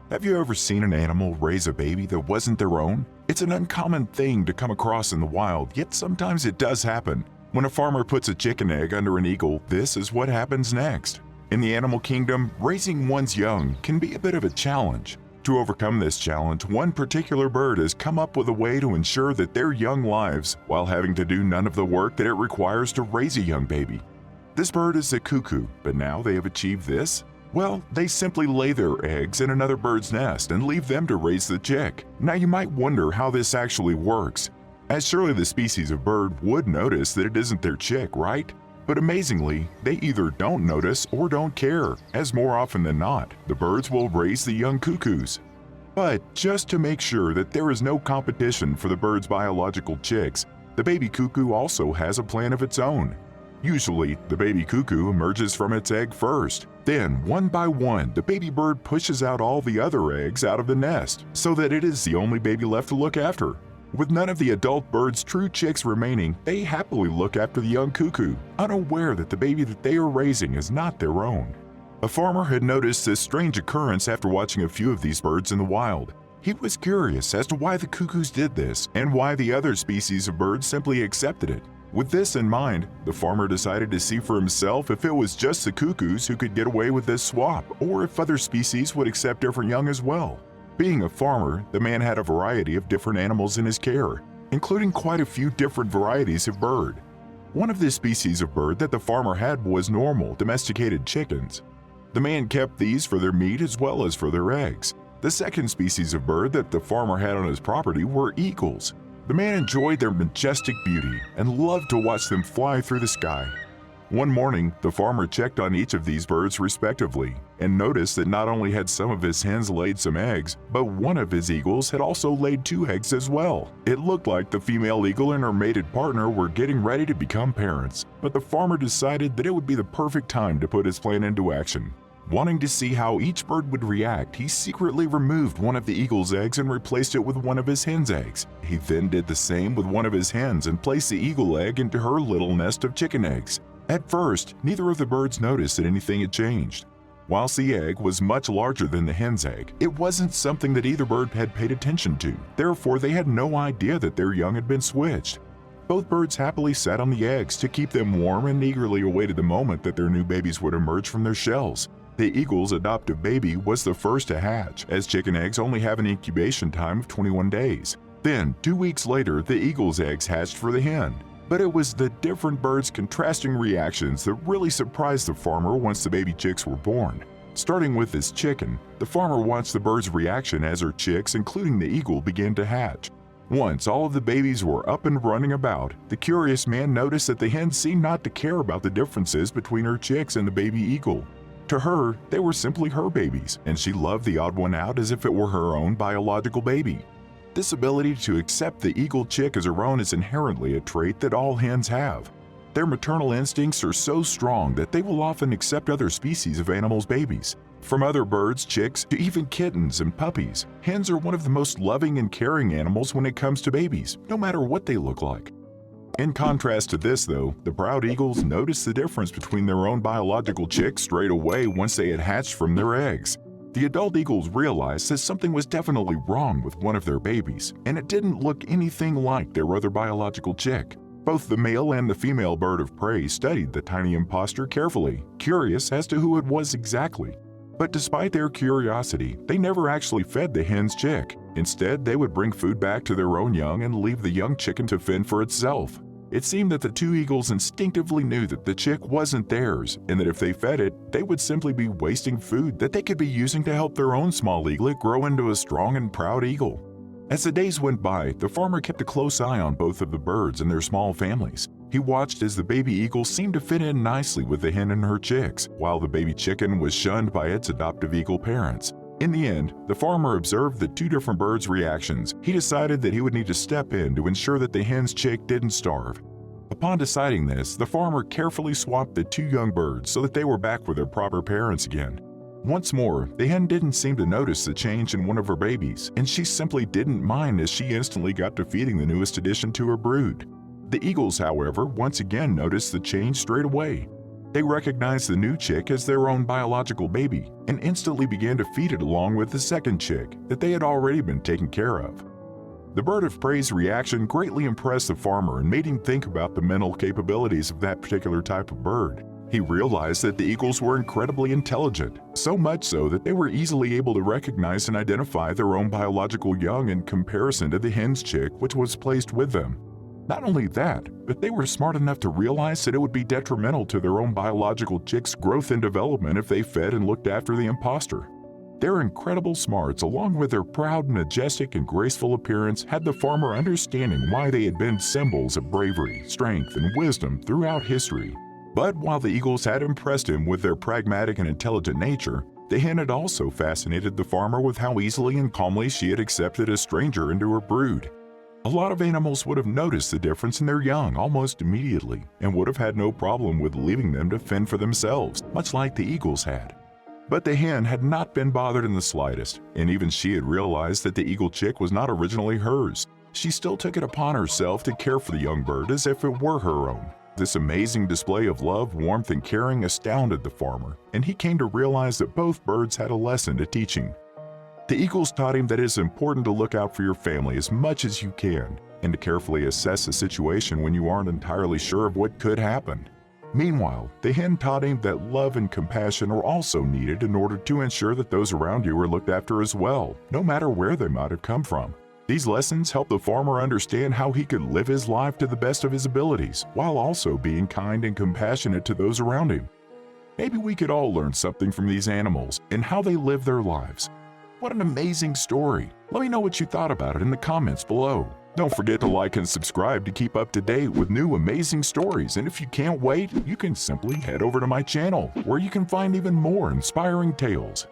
Have you ever seen an animal raise a baby that wasn't their own? It's an uncommon thing to come across in the wild, yet sometimes it does happen. When a farmer puts a chicken egg under an eagle, this is what happens next. In the animal kingdom, raising one's young can be a bit of a challenge. To overcome this challenge, one particular bird has come up with a way to ensure that their young lives, while having to do none of the work that it requires to raise a young baby. This bird is the cuckoo, but now they have achieved this? Well, they simply lay their eggs in another bird's nest and leave them to raise the chick. Now you might wonder how this actually works, as surely the species of bird would notice that it isn't their chick, right? But amazingly, they either don't notice or don't care, as more often than not, the birds will raise the young cuckoos. But just to make sure that there is no competition for the bird's biological chicks, the baby cuckoo also has a plan of its own. Usually, the baby cuckoo emerges from its egg first. Then, one by one, the baby bird pushes out all the other eggs out of the nest, so that it is the only baby left to look after. With none of the adult bird's true chicks remaining, they happily look after the young cuckoo, unaware that the baby that they are raising is not their own. A farmer had noticed this strange occurrence after watching a few of these birds in the wild. He was curious as to why the cuckoos did this and why the other species of birds simply accepted it. With this in mind, the farmer decided to see for himself if it was just the cuckoos who could get away with this swap, or if other species would accept different young as well. Being a farmer, the man had a variety of different animals in his care, including quite a few different varieties of bird. One of the species of bird that the farmer had was normal, domesticated chickens. The man kept these for their meat as well as for their eggs. The second species of bird that the farmer had on his property were eagles. The man enjoyed their majestic beauty and loved to watch them fly through the sky. One morning, the farmer checked on each of these birds respectively and noticed that not only had some of his hens laid some eggs, but one of his eagles had also laid 2 eggs as well. It looked like the female eagle and her mated partner were getting ready to become parents, but the farmer decided that it would be the perfect time to put his plan into action. Wanting to see how each bird would react, he secretly removed one of the eagle's eggs and replaced it with one of his hen's eggs. He then did the same with one of his hens and placed the eagle egg into her little nest of chicken eggs. At first, neither of the birds noticed that anything had changed. Whilst the egg was much larger than the hen's egg, it wasn't something that either bird had paid attention to. Therefore, they had no idea that their young had been switched. Both birds happily sat on the eggs to keep them warm and eagerly awaited the moment that their new babies would emerge from their shells. The eagle's adoptive baby was the first to hatch, as chicken eggs only have an incubation time of 21 days. Then, 2 weeks later, the eagle's eggs hatched for the hen. But it was the different birds' contrasting reactions that really surprised the farmer once the baby chicks were born. Starting with this chicken, the farmer watched the bird's reaction as her chicks, including the eagle, began to hatch. Once all of the babies were up and running about, the curious man noticed that the hen seemed not to care about the differences between her chicks and the baby eagle. To her, they were simply her babies, and she loved the odd one out as if it were her own biological baby. This ability to accept the eagle chick as her own is inherently a trait that all hens have. Their maternal instincts are so strong that they will often accept other species of animals' babies. From other birds' chicks to even kittens and puppies, hens are one of the most loving and caring animals when it comes to babies, no matter what they look like. In contrast to this, though, the proud eagles noticed the difference between their own biological chicks straight away once they had hatched from their eggs. The adult eagles realized that something was definitely wrong with one of their babies, and it didn't look anything like their other biological chick. Both the male and the female bird of prey studied the tiny imposter carefully, curious as to who it was exactly. But despite their curiosity, they never actually fed the hen's chick. Instead, they would bring food back to their own young and leave the young chicken to fend for itself. It seemed that the 2 eagles instinctively knew that the chick wasn't theirs, and that if they fed it, they would simply be wasting food that they could be using to help their own small eaglet grow into a strong and proud eagle. As the days went by, the farmer kept a close eye on both of the birds and their small families. He watched as the baby eagle seemed to fit in nicely with the hen and her chicks, while the baby chicken was shunned by its adoptive eagle parents. In the end, the farmer observed the 2 different birds' reactions. He decided that he would need to step in to ensure that the hen's chick didn't starve. Upon deciding this, the farmer carefully swapped the 2 young birds so that they were back with their proper parents again. Once more, the hen didn't seem to notice the change in one of her babies, and she simply didn't mind as she instantly got to feeding the newest addition to her brood. The eagles, however, once again noticed the change straight away. They recognized the new chick as their own biological baby and instantly began to feed it along with the second chick that they had already been taking care of. The bird of prey's reaction greatly impressed the farmer and made him think about the mental capabilities of that particular type of bird. He realized that the eagles were incredibly intelligent, so much so that they were easily able to recognize and identify their own biological young in comparison to the hen's chick which was placed with them. Not only that, but they were smart enough to realize that it would be detrimental to their own biological chick's growth and development if they fed and looked after the imposter. Their incredible smarts, along with their proud, majestic, and graceful appearance, had the farmer understanding why they had been symbols of bravery, strength, and wisdom throughout history. But while the eagles had impressed him with their pragmatic and intelligent nature, the hen had also fascinated the farmer with how easily and calmly she had accepted a stranger into her brood. A lot of animals would have noticed the difference in their young almost immediately and would have had no problem with leaving them to fend for themselves, much like the eagles had. But the hen had not been bothered in the slightest, and even she had realized that the eagle chick was not originally hers. She still took it upon herself to care for the young bird as if it were her own. This amazing display of love, warmth, and caring astounded the farmer, and he came to realize that both birds had a lesson to teach him. The eagles taught him that it is important to look out for your family as much as you can, and to carefully assess a situation when you aren't entirely sure of what could happen. Meanwhile, the hen taught him that love and compassion are also needed in order to ensure that those around you are looked after as well, no matter where they might have come from. These lessons helped the farmer understand how he could live his life to the best of his abilities, while also being kind and compassionate to those around him. Maybe we could all learn something from these animals and how they live their lives. What an amazing story! Let me know what you thought about it in the comments below. Don't forget to like and subscribe to keep up to date with new amazing stories, and if you can't wait, you can simply head over to my channel, where you can find even more inspiring tales.